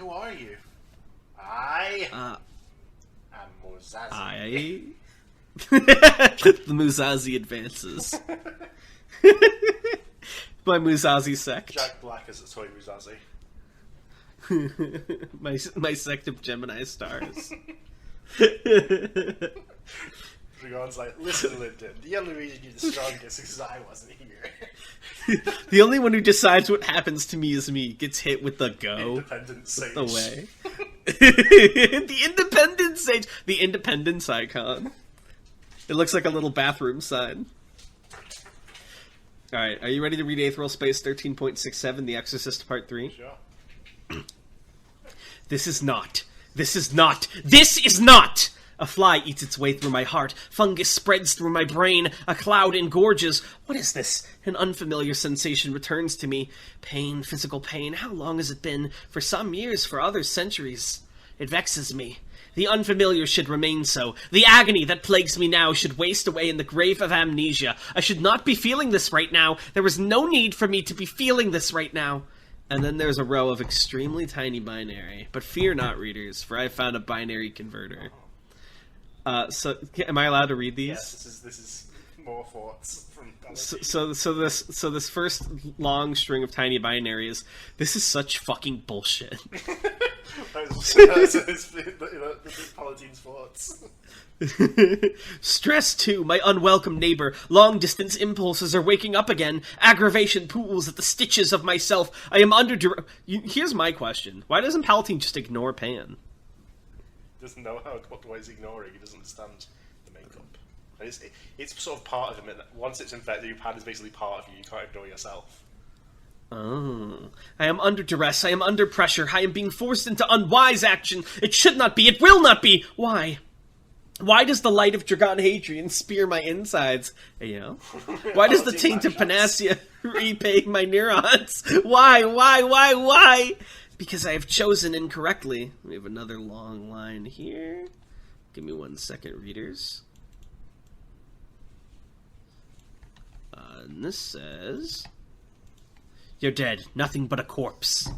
who are you? I am Musazi. The Musazi advances. My Musazi sect. Jack Black as a toy Musazi. my sect of Gemini stars. Dragon's like, listen, Lyndon, the only reason you're the strongest is because I wasn't here. The only one who decides what happens to me is me. Gets hit with the go. Independent sage. The way. The independent sage. The independence icon. It looks like a little bathroom sign. Alright, are you ready to read Aetheral Space 13.67, The Exorcist Part 3? Sure. This is not! A fly eats its way through my heart. Fungus spreads through my brain. A cloud engorges. What is this? An unfamiliar sensation returns to me. Pain, physical pain. How long has it been? For some years, for others, centuries. It vexes me. The unfamiliar should remain so. The agony that plagues me now should waste away in the grave of amnesia. I should not be feeling this right now. There is no need for me to be feeling this right now. And then there's a row of extremely tiny binary. But fear not, readers, for I found a binary converter. So, am I allowed to read these? Yes, this is more thoughts from so this first long string of tiny binaries. This is such fucking bullshit. This is Palatine's thoughts. Stress too, my unwelcome neighbor. Long distance impulses are waking up again. Aggravation pools at the stitches of myself. I am under. Here's my question: why doesn't Palatine just ignore Pan? Doesn't know what he's ignoring. He doesn't understand the makeup. And it's sort of part of him. And once it's infected, your pad is basically part of you. You can't ignore yourself. Oh. I am under duress. I am under pressure. I am being forced into unwise action. It should not be. It will not be. Why? Why does the light of Dragon Hadrian spear my insides? You know? Why does the taint of Panacea repay my neurons? Why? Because I have chosen incorrectly. We have another long line here. Give me 1 second, readers. And this says... You're dead. Nothing but a corpse.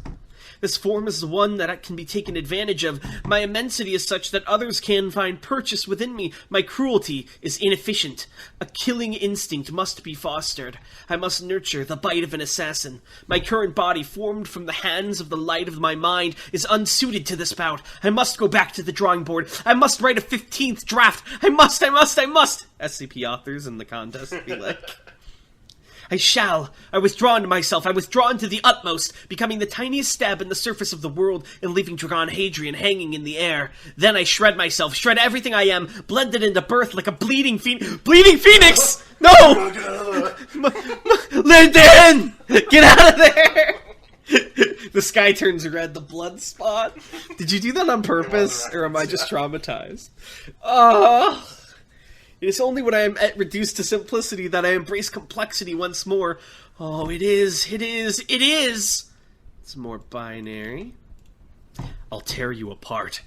This form is the one that can be taken advantage of. My immensity is such that others can find purchase within me. My cruelty is inefficient. A killing instinct must be fostered. I must nurture the bite of an assassin. My current body, formed from the hands of the light of my mind, is unsuited to this bout. I must go back to the drawing board. I must write a 15th draft. I must! SCP authors in the contest be like... I shall. I withdraw into myself. I withdraw into the utmost, becoming the tiniest stab in the surface of the world and leaving Dragon Hadrian hanging in the air. Then I shred myself, shred everything I am, blended into birth like a bleeding phoenix! No! Lyndon! Get out of there! The sky turns red, the blood spot. Did you do that on purpose, or am I just traumatized? It is only when I am reduced to simplicity that I embrace complexity once more. Oh, it is. It's more binary. I'll tear you apart.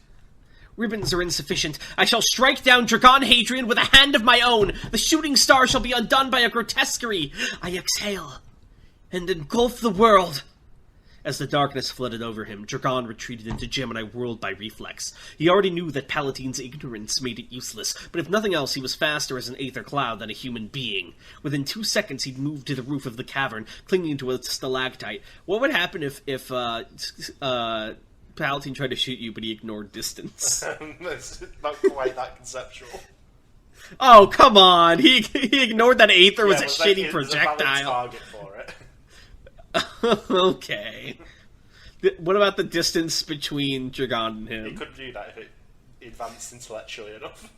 Ribbons are insufficient. I shall strike down Dragon Hadrian with a hand of my own. The shooting star shall be undone by a grotesquerie. I exhale and engulf the world. As the darkness flooded over him, Dragon retreated into Gemini world by reflex. He already knew that Palatine's ignorance made it useless, but if nothing else, he was faster as an aether cloud than a human being. Within 2 seconds, he'd moved to the roof of the cavern, clinging to a stalactite. What would happen if Palatine tried to shoot you, but he ignored distance? It's not quite that conceptual. Oh, come on! He ignored that aether was a shitty projectile. There's a valid target for it. Okay. What about the distance between Dragon and him? He could do that if it advanced intellectually enough.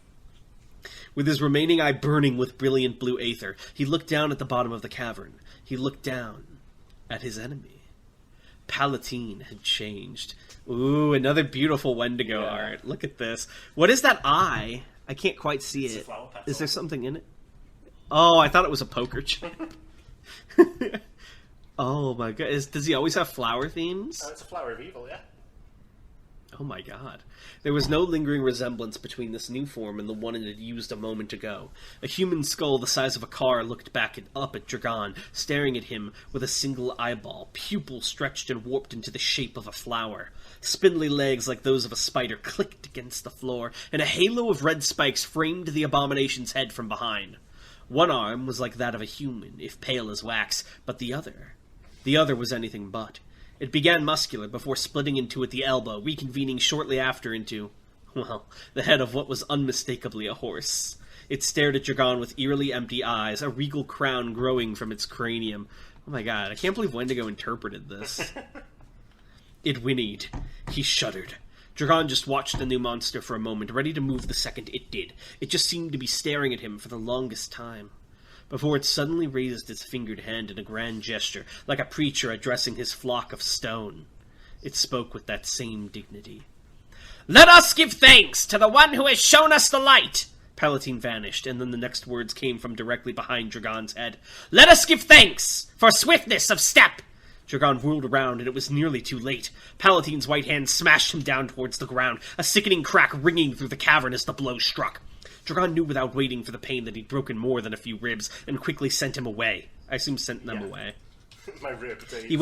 With his remaining eye burning with brilliant blue aether, he looked down at the bottom of the cavern. He looked down at his enemy. Palatine had changed. Ooh, another beautiful Wendigo art. Look at this. What is that eye? I can't quite see it. A flower petal. Is there something in it? Oh, I thought it was a poker chip. Oh my god. Does he always have flower themes? Oh, it's a flower of evil, yeah. Oh my god. There was no lingering resemblance between this new form and the one it had used a moment ago. A human skull the size of a car looked up at Dragon, staring at him with a single eyeball, pupil stretched and warped into the shape of a flower. Spindly legs like those of a spider clicked against the floor, and a halo of red spikes framed the abomination's head from behind. One arm was like that of a human, if pale as wax, but the other was anything but. It began muscular before splitting into at the elbow, reconvening shortly after into, well, the head of what was unmistakably a horse. It stared at Dragon with eerily empty eyes, a regal crown growing from its cranium. Oh my god, I can't believe Wendigo interpreted this. It whinnied. He shuddered. Dragon just watched the new monster for a moment, ready to move the second it did. It just seemed to be staring at him for the longest time, before it suddenly raised its fingered hand in a grand gesture, like a preacher addressing his flock of stone. It spoke with that same dignity. "Let us give thanks to the one who has shown us the light!" Palatine vanished, and then the next words came from directly behind Dragon's head. "Let us give thanks for swiftness of step!" Dragon whirled around, and it was nearly too late. Palatine's white hand smashed him down towards the ground, a sickening crack ringing through the cavern as the blow struck. Dragon knew without waiting for the pain that he'd broken more than a few ribs, and quickly sent him away. I assume sent them away. My rib, Dave. He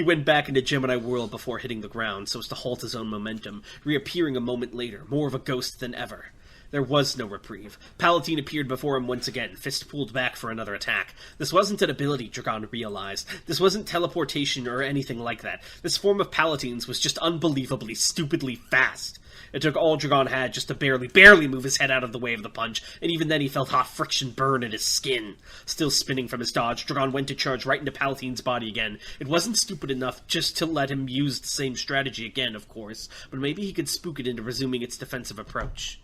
went back into Gemini World before hitting the ground, so as to halt his own momentum, reappearing a moment later, more of a ghost than ever. There was no reprieve. Palatine appeared before him once again, fist pulled back for another attack. This wasn't an ability, Dragon realized. This wasn't teleportation or anything like that. This form of Palatine's was just unbelievably, stupidly fast. It took all Dragon had just to barely move his head out of the way of the punch, and even then he felt hot friction burn at his skin. Still spinning from his dodge, Dragon went to charge right into Palatine's body again. It wasn't stupid enough just to let him use the same strategy again, of course, but maybe he could spook it into resuming its defensive approach.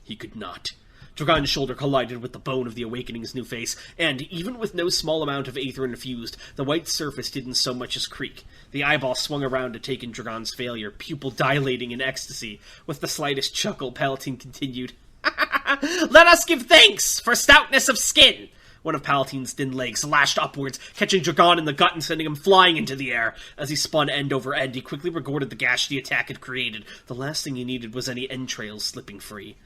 He could not. Dragon's shoulder collided with the bone of the Awakening's new face, and, even with no small amount of aether infused, the white surface didn't so much as creak. The eyeball swung around to take in Dragon's failure, pupil dilating in ecstasy. With the slightest chuckle, Palatine continued, "Let us give thanks for stoutness of skin!" One of Palatine's thin legs lashed upwards, catching Dragon in the gut and sending him flying into the air. As he spun end over end, he quickly regarded the gash the attack had created. The last thing he needed was any entrails slipping free.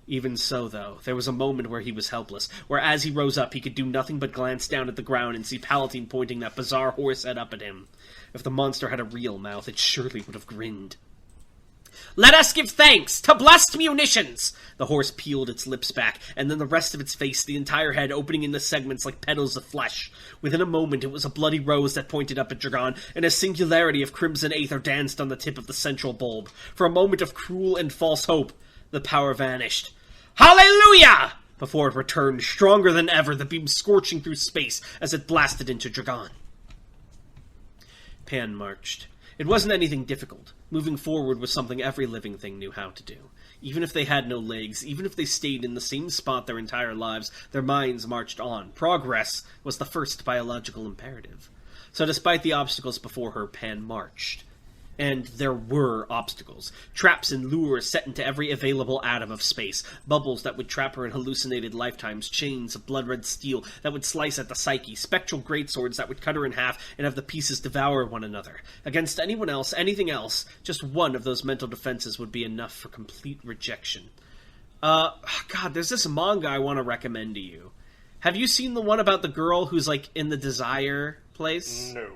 Even so, though, there was a moment where he was helpless, where as he rose up he could do nothing but glance down at the ground and see Palatine pointing that bizarre horse head up at him. If the monster had a real mouth, it surely would have grinned. "Let us give thanks to blessed munitions!" The horse peeled its lips back, and then the rest of its face, the entire head opening into segments like petals of flesh. Within a moment it was a bloody rose that pointed up at Dragon, and a singularity of crimson aether danced on the tip of the central bulb. For a moment of cruel and false hope, the power vanished. "Hallelujah!" Before it returned, stronger than ever, the beam scorching through space as it blasted into Dragon. Pan marched. It wasn't anything difficult. Moving forward was something every living thing knew how to do. Even if they had no legs, even if they stayed in the same spot their entire lives, their minds marched on. Progress was the first biological imperative. So despite the obstacles before her, Pan marched. And there were obstacles. Traps and lures set into every available atom of space. Bubbles that would trap her in hallucinated lifetimes. Chains of blood-red steel that would slice at the psyche. Spectral greatswords that would cut her in half and have the pieces devour one another. Against anyone else, anything else, just one of those mental defenses would be enough for complete rejection. God, there's this manga I want to recommend to you. Have you seen the one about the girl who's, like, in the Desire place? No.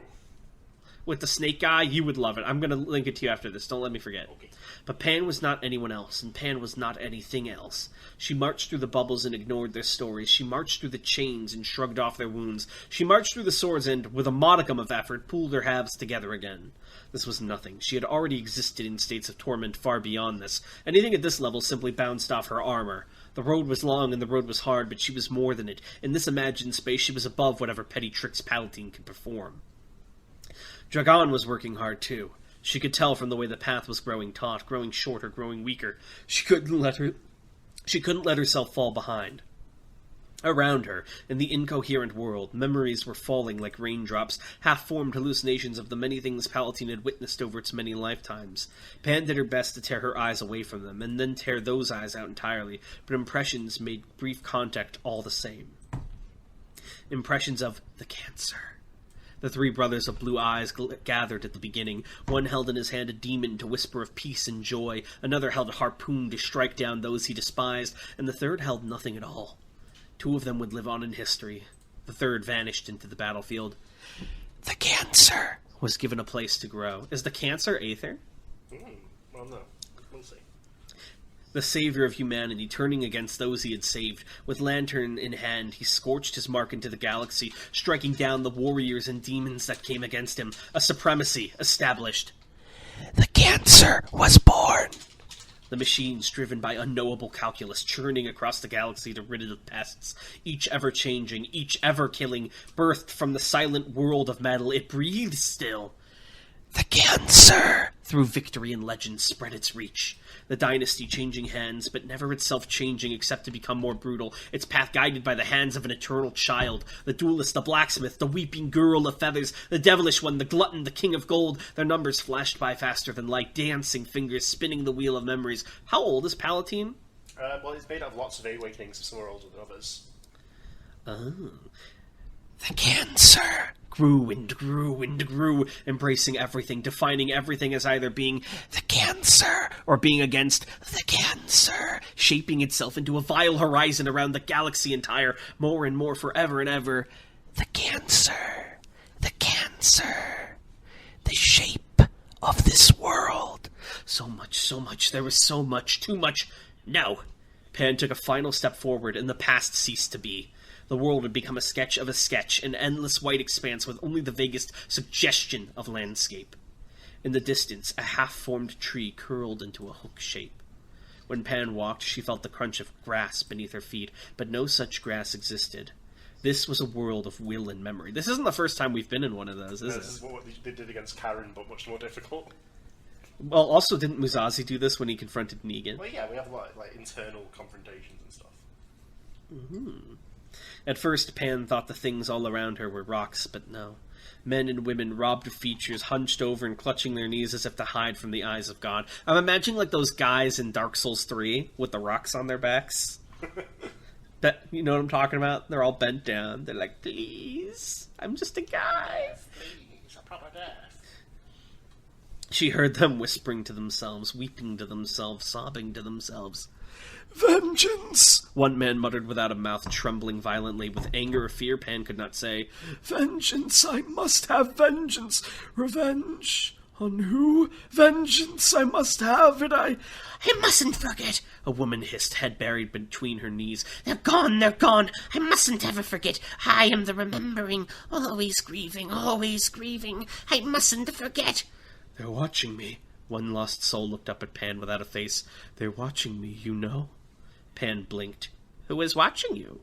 With the snake guy? You would love it. I'm going to link it to you after this. Don't let me forget. Okay. But Pan was not anyone else, and Pan was not anything else. She marched through the bubbles and ignored their stories. She marched through the chains and shrugged off their wounds. She marched through the swords and, with a modicum of effort, pulled her halves together again. This was nothing. She had already existed in states of torment far beyond this. Anything at this level simply bounced off her armor. The road was long and the road was hard, but she was more than it. In this imagined space, she was above whatever petty tricks Palatine could perform. Dragon was working hard, too. She could tell from the way the path was growing taut, growing shorter, growing weaker. She couldn't let herself fall behind. Around her, in the incoherent world, memories were falling like raindrops, half-formed hallucinations of the many things Palatine had witnessed over its many lifetimes. Pan did her best to tear her eyes away from them, and then tear those eyes out entirely, but impressions made brief contact all the same. Impressions of the cancer. The three brothers of blue eyes gathered at the beginning. One held in his hand a demon to whisper of peace and joy, another held a harpoon to strike down those he despised, and the third held nothing at all. Two of them would live on in history. The third vanished into the battlefield. The cancer was given a place to grow. Is the cancer Aether? Well, no. We'll see. The savior of humanity, turning against those he had saved. With lantern in hand, he scorched his mark into the galaxy, striking down the warriors and demons that came against him. A supremacy established. The cancer was born. The machines, driven by unknowable calculus, churning across the galaxy to rid it of pests, each ever-changing, each ever-killing, birthed from the silent world of metal. It breathed still. The cancer! Through victory and legend spread its reach. The dynasty changing hands, but never itself changing except to become more brutal, its path guided by the hands of an eternal child. The duelist, the blacksmith, the weeping girl of feathers, the devilish one, the glutton, the king of gold. Their numbers flashed by faster than light, dancing fingers spinning the wheel of memories. How old is Palatine? Well, it's made out of lots of awakenings, so some are older than others. Oh. The cancer grew and grew and grew, embracing everything, defining everything as either being the cancer or being against the cancer, shaping itself into a vile horizon around the galaxy entire, more and more forever and ever. The cancer, the shape of this world. So much, there was so much, too much. No. Pan took a final step forward, and the past ceased to be. The world had become a sketch of a sketch, an endless white expanse with only the vaguest suggestion of landscape. In the distance, a half-formed tree curled into a hook shape. When Pan walked, she felt the crunch of grass beneath her feet, but no such grass existed. This was a world of will and memory. This isn't the first time we've been in one of those, is it? This is what they did against Karen, but much more difficult. Well, also, didn't Musashi do this when he confronted Negan? Well, yeah, we have a lot of, internal confrontations and stuff. Mm-hmm. At first, Pan thought the things all around her were rocks, but no. Men and women, robbed of features, hunched over and clutching their knees as if to hide from the eyes of God. I'm imagining like those guys in Dark Souls 3 with the rocks on their backs. You know what I'm talking about? They're all bent down. They're like, please, I'm just a guy. Please, a proper death. She heard them whispering to themselves, weeping to themselves, sobbing to themselves. Vengeance! One man muttered without a mouth, trembling violently. With anger or fear, Pan could not say. Vengeance! I must have vengeance! Revenge! On who? Vengeance! I must have it! I mustn't forget! A woman hissed, head buried between her knees. They're gone! They're gone! I mustn't ever forget! I am the remembering, always grieving, always grieving! I mustn't forget! They're watching me. One lost soul looked up at Pan without a face. They're watching me, you know? Pan blinked. Who is watching you?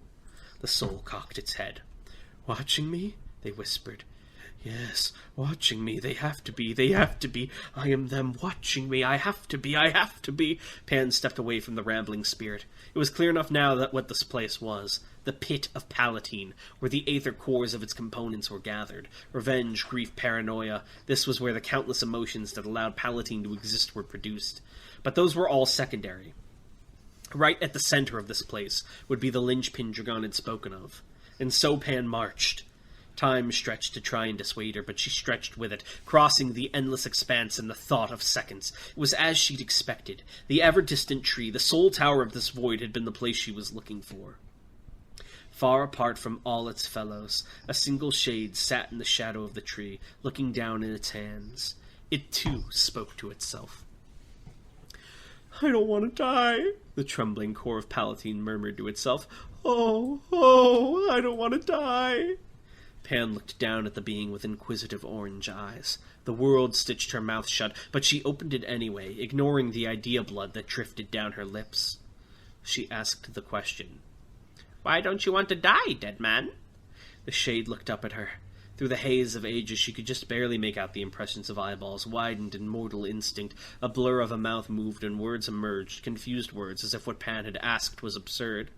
The soul cocked its head. Watching me? They whispered. Yes, watching me. They have to be. They have to be. I am them watching me. I have to be. I have to be. Pan stepped away from the rambling spirit. It was clear enough now that what this place was. The pit of Palatine, where the aether cores of its components were gathered. Revenge, grief, paranoia. This was where the countless emotions that allowed Palatine to exist were produced. But those were all secondary. Right at the center of this place would be the linchpin Dragon had spoken of. And so Pan marched. Time stretched to try and dissuade her, but she stretched with it, crossing the endless expanse in the thought of seconds. It was as she'd expected. The ever-distant tree, the sole tower of this void, had been the place she was looking for. Far apart from all its fellows, a single shade sat in the shadow of the tree, looking down in its hands. It, too, spoke to itself. I don't want to die, the trembling core of Palatine murmured to itself. Oh, I don't want to die. Pan looked down at the being with inquisitive orange eyes. The world stitched her mouth shut, but she opened it anyway, ignoring the idea blood that drifted down her lips. She asked the question. Why don't you want to die, dead man? The shade looked up at her. Through the haze of ages, she could just barely make out the impressions of eyeballs, widened in mortal instinct. A blur of a mouth moved, and words emerged, confused words, as if what Pan had asked was absurd.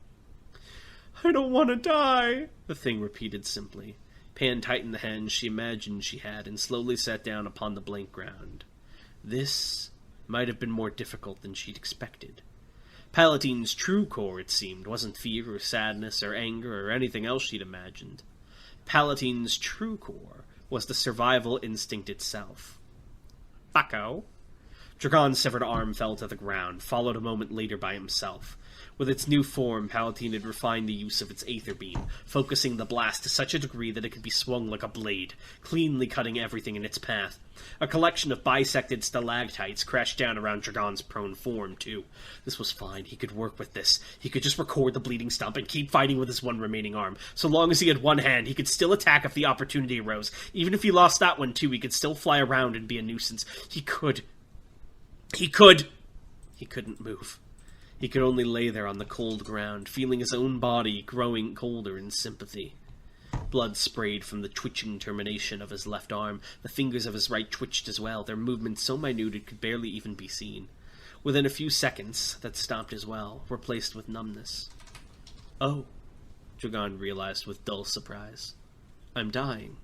I don't want to die, the thing repeated simply. Pan tightened the hands she imagined she had, and slowly sat down upon the blank ground. This might have been more difficult than she'd expected. Palatine's true core, it seemed, wasn't fear or sadness or anger or anything else she'd imagined. Palatine's true core was the survival instinct itself. Bucko. Dragon's severed arm fell to the ground, followed a moment later by himself. With its new form, Palatine had refined the use of its aether beam, focusing the blast to such a degree that it could be swung like a blade, cleanly cutting everything in its path. A collection of bisected stalactites crashed down around Dragon's prone form, too. This was fine. He could work with this. He could just record the bleeding stump and keep fighting with his one remaining arm. So long as he had one hand, he could still attack if the opportunity arose. Even if he lost that one, too, he could still fly around and be a nuisance. He couldn't move. He could only lay there on the cold ground, feeling his own body growing colder in sympathy. Blood sprayed from the twitching termination of his left arm. The fingers of his right twitched as well, their movements so minute it could barely even be seen. Within a few seconds, that stopped as well, replaced with numbness. Oh, Dragon realized with dull surprise. I'm dying.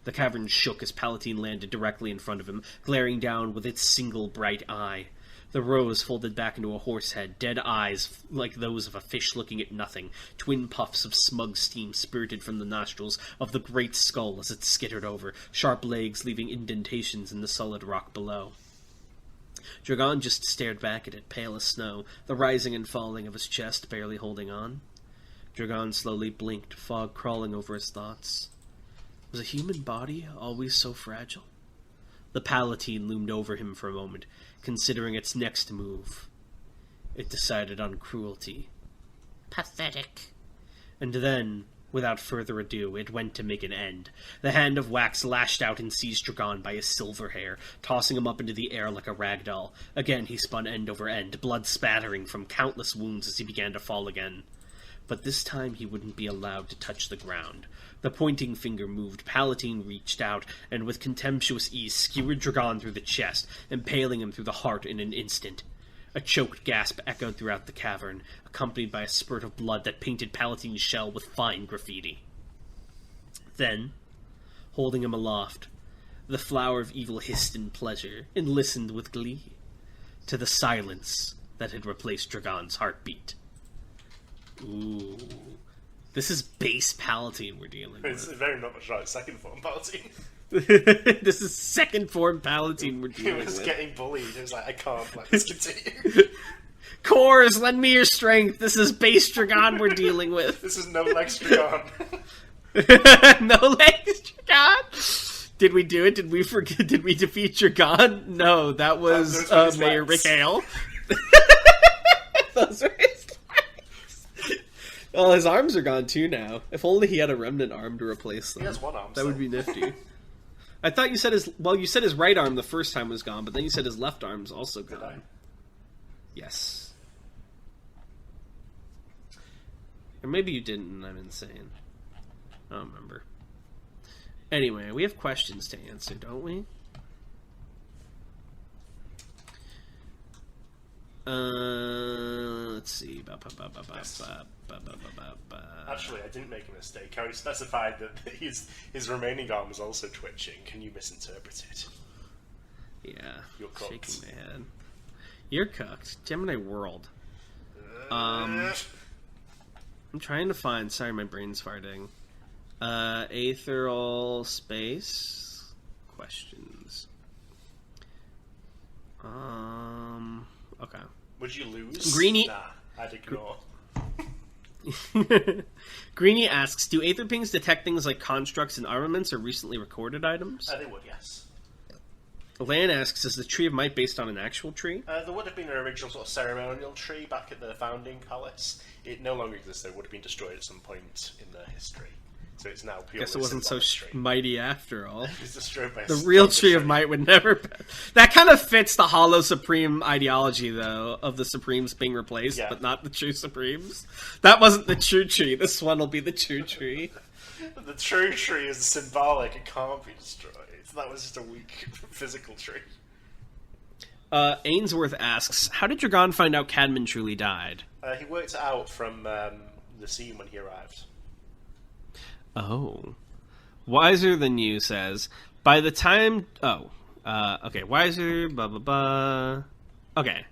The cavern shook as Palatine landed directly in front of him, glaring down with its single bright eye. The rose folded back into a horse head, dead eyes like those of a fish looking at nothing. Twin puffs of smug steam spurted from the nostrils of the great skull as it skittered over, sharp legs leaving indentations in the solid rock below. Dragon just stared back at it, pale as snow, the rising and falling of his chest barely holding on. Dragon slowly blinked, fog crawling over his thoughts. Was a human body always so fragile? The Palatine loomed over him for a moment, considering its next move. It decided on cruelty. Pathetic. And then, without further ado, it went to make an end. The hand of wax lashed out and seized Dragon by his silver hair, tossing him up into the air like a rag doll. Again he spun end over end, blood spattering from countless wounds as he began to fall again. But this time he wouldn't be allowed to touch the ground. The pointing finger moved, Palatine reached out, and with contemptuous ease skewered Dragon through the chest, impaling him through the heart in an instant. A choked gasp echoed throughout the cavern, accompanied by a spurt of blood that painted Palatine's shell with fine graffiti. Then, holding him aloft, the flower of evil hissed in pleasure, and listened with glee to the silence that had replaced Dragon's heartbeat. Ooh. This is base Palatine we're dealing with. It's very much right. Second form Palatine. This is second form Palatine we're dealing with. He was getting bullied. He was like, I can't let this continue. Cores, lend me your strength. This is base Dragon we're dealing with. This is no legs Dragon. No legs Dragon? Did we do it? Did we forget? Did we defeat Dragon? No, that was Mayor Rick Hale. Those were his legs. Well, his arms are gone too now. If only he had a remnant arm to replace them. He has one arm. That would be nifty. I thought you said you said his right arm the first time was gone, but then you said his left arm's also gone. Did I? Yes. Or maybe you didn't and I'm insane. I don't remember. Anyway, we have questions to answer, don't we? Let's see. Actually, I didn't make a mistake. I specified that his remaining arm was also twitching. Can you misinterpret it? Yeah. You're cooked. Shaking my head. You're cooked. Gemini World. I'm trying to find... Sorry, my brain's farting. Aetheral Space? Questions. Okay. Would you lose? Greenie... Nah, I'd ignore. Greenie asks, do aether pings detect things like constructs and armaments or recently recorded items? They would, yes. Lan asks, is the Tree of Might based on an actual tree? There would have been an original sort of ceremonial tree back at the founding palace. It no longer exists. It would have been destroyed at some point in the history. So it's now purely Guess it wasn't so mighty after all. It was destroyed by the real Tree of Might would never... That kind of fits the Hollow Supreme ideology, though, of the Supremes being replaced, but not the true Supremes. That wasn't the true tree. This one will be the true tree. The true tree is symbolic. It can't be destroyed. That was just a weak physical tree. Ainsworth asks, how did Dragon find out Cadman truly died? He worked it out from the scene when he arrived. Oh. Wiser Than You says, by the time... okay, Wiser, blah, blah, blah. Okay.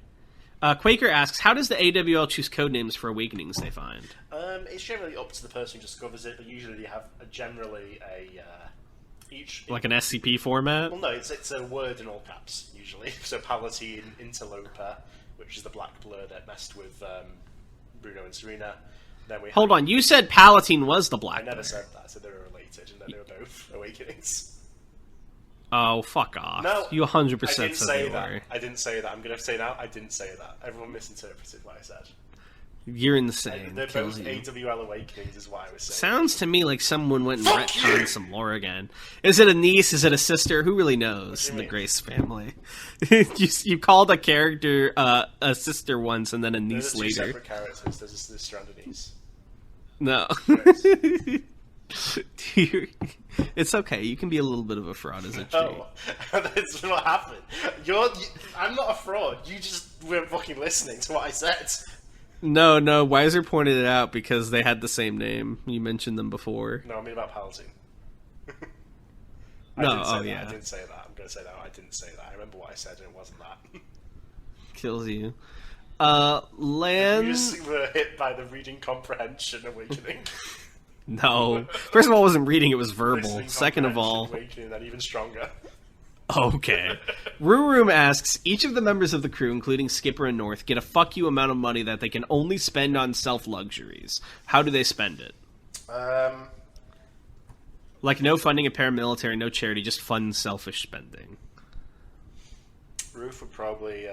Quaker asks, how does the AWL choose codenames for awakenings they find? It's generally up to the person who discovers it, but usually they have generally Like an SCP format? Well, no, it's a word in all caps, usually. So Palatine, Interloper, which is the black blur that messed with Bruno and Serena. Then we Hold on, you said Palatine was the black I never blur. said that, I said they were related, and that they were both Awakenings. Oh, fuck off. No, you 100% I didn't said say they that. were. I didn't say that. I'm going to say now, I didn't say that. Everyone misinterpreted what I said. You're insane. They're Kills both you. AWL Awakenings is what I was saying. Sounds to me like someone went and Fuck retconned you! some lore again. Is it a niece? Is it a sister? Who really knows do in you the mean? Grace family? you called a character a sister once and then a niece They're two later. separate characters. There's a sister and a niece. No. It's okay. You can be a little bit of a fraud as a G. Oh, that's what happened. I'm not a fraud. You just weren't fucking listening to what I said. No, Weiser pointed it out because they had the same name. You mentioned them before. No, I mean about Palatine. No, I yeah. didn't say that. I'm going to say that. I didn't say that. I remember what I said and it wasn't that. Kills you. You Lan... just were hit by the reading comprehension awakening. No. First of all, I wasn't reading, it was verbal. Listening Second of comprehension all... awakening, then even stronger. Okay. Rurum asks, each of the members of the crew, including Skipper and North, get a fuck you amount of money that they can only spend on self-luxuries. How do they spend it? Like no funding of paramilitary, no charity, just fun, selfish spending. Roof would probably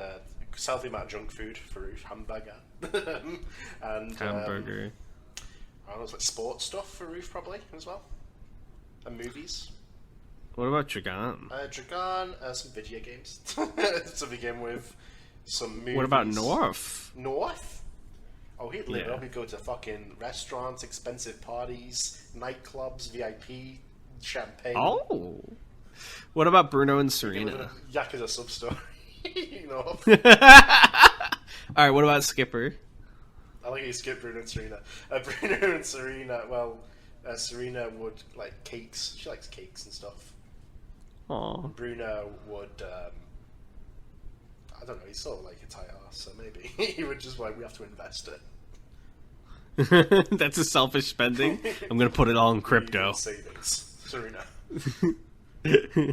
sell the amount of junk food for Roof, hamburger. And Hamburger. I don't know, it's like sports stuff for Roof probably as well. And movies. What about Dragon? Dragon, some video games to begin with. Some movies. What about North? North? Oh, he'd live Yeah. up. He'd go to fucking restaurants, expensive parties, nightclubs, VIP, champagne. Oh! What about Bruno and He live in Serena? a Yakuza sub-story. You know? Alright, what about Skipper? I like how you skip Bruno and Serena. Bruno and Serena, well, Serena would like cakes. She likes cakes and stuff. Aw. Bruno would, I don't know, he's sort of like a tight ass, so maybe he would just like, we have to invest it. That's a selfish spending. I'm gonna put it all in crypto. Savings. Serena. What if we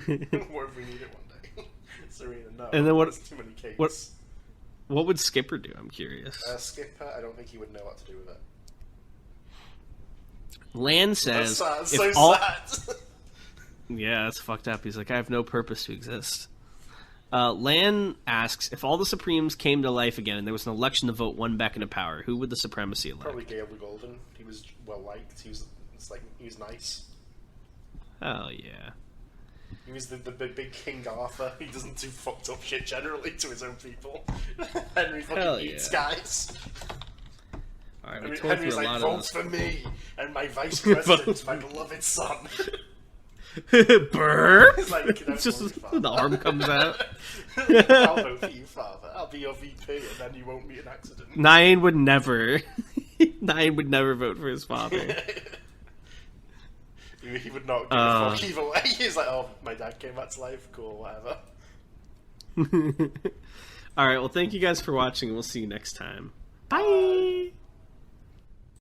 need it one day? Serena, no. And then what- There's too many cakes. What would Skipper do? I'm curious. Skipper, I don't think he would know what to do with it. Lan says, That's if so all... sad. Yeah, that's fucked up. He's like, I have no purpose to exist. Lan asks, if all the Supremes came to life again and there was an election to vote one back into power, who would the supremacy elect? Probably Gale the Golden. He was well liked. He was nice. Hell yeah. He was the big King Arthur. He doesn't do fucked up shit generally to his own people. Henry Hell fucking eats yeah. guys. Alright, we told Henry's you a like, lot vote of for me and my vice president, my beloved son. this. Burr! It's like, you know, It's just sorry, the arm comes out. I'll vote for you, father. I'll be your VP, and then you won't be an accident. Nine would never. Nine would never vote for his father. He would not give a fuck either way. He's like, oh, my dad came back to life. Cool, whatever. Alright, well, thank you guys for watching, and we'll see you next time. Bye!